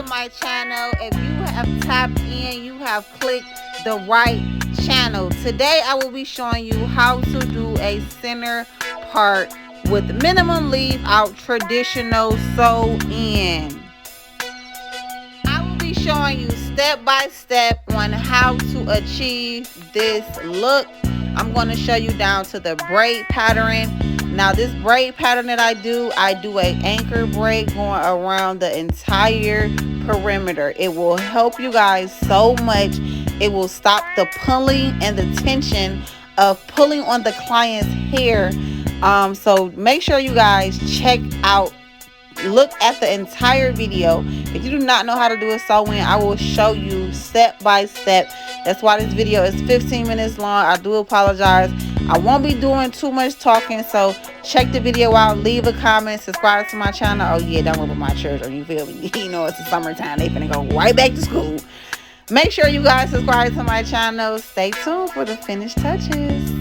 my channel. If you have tapped in, you have clicked the right channel. Today I will be showing you how to do a center part with minimum leave out traditional sew in. I will be showing you step by step on how to achieve this look. I'm going to show you down to the braid pattern. Now this braid pattern that I do an anchor braid going around the entire perimeter. It will help you guys so much. It will stop the pulling and the tension of pulling on the client's hair. So make sure you guys look at the entire video. If you do not know how to do a sew-in, I will show you step by step. That's why this video is 15 minutes long. I do apologize. I won't be doing too much talking, so check the video out, leave a comment, subscribe to my channel. Oh yeah, don't worry about my children, you feel me? You know, it's the summertime, they finna go right back to school. Make sure you guys subscribe to my channel. Stay tuned for the finished touches.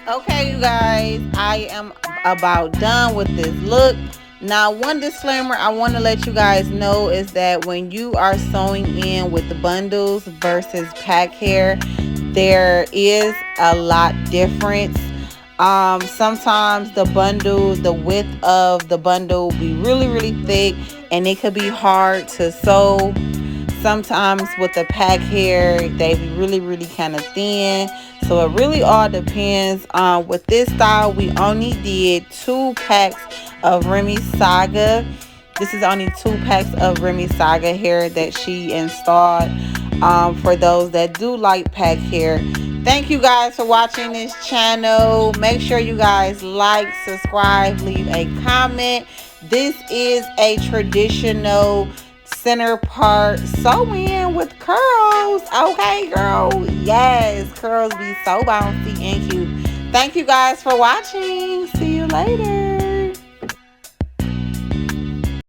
Okay, you guys, I am about done with this look. Now, one disclaimer I want to let you guys know is that when you are sewing in with the bundles versus pack hair, there is a lot difference. Sometimes the bundle, the width of the bundle will be really thick, and it could be hard to sew. Sometimes with the pack hair, they be really kind of thin. So it really all depends. With this style, we only did 2 packs of Remy Saga. This is only 2 packs of Remy Saga hair that she installed. For those that do like pack hair. Thank you guys for watching this channel. Make sure you guys like, subscribe, leave a comment. This is a traditional center part sew in with curls. Okay, girl. Yes, curls be so bouncy and cute. Thank you guys for watching. See you later.